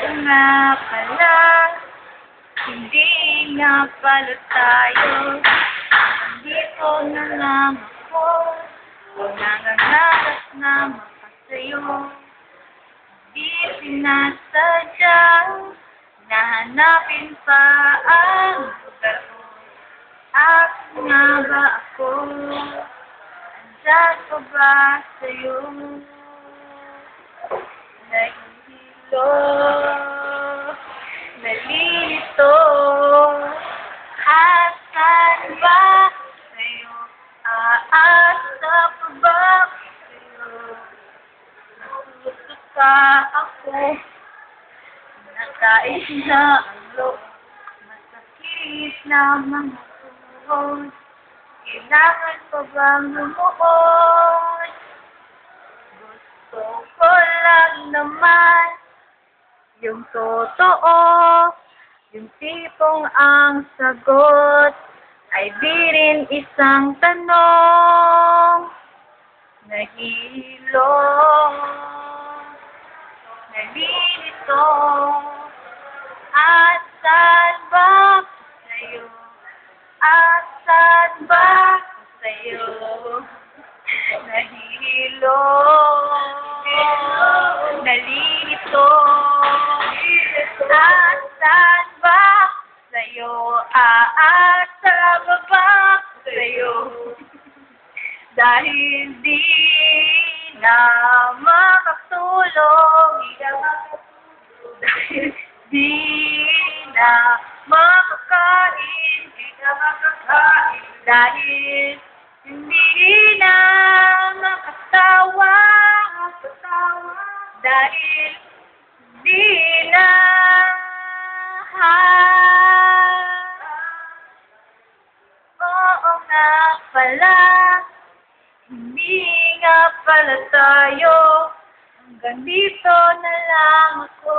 nga pala, hindi nga pala tayo. Nandito na lang ako, nangangalas na makasayo. Di sinasadya, nahanapin pa ang lugar ko. At nga ba ako, andyan pa ba sa'yo? Nahihilo, nalilito, asan ba sa'yo? Aasa pa ba sa'yo? Natutuka ako, nakais na ang loob, masakit na mga tuhod. Kailangan pa bang lumuhod? Gusto ko lang naman yung totoo, yung tipong ang sagot ay di rin isang tanong. Nahihilo, nalilito, asan ba sa'yo? Asan ba sa'yo? Nahihilo, nalilito, asan ba sa'yo? Aasa ba sa'yo? Dahil di na makatulog, dahil di na makakain, di na makakain, dahil hindi na makatawa, dahil di na oo nga pala, hindi nga pala tayo, hanggang dito na lang ako.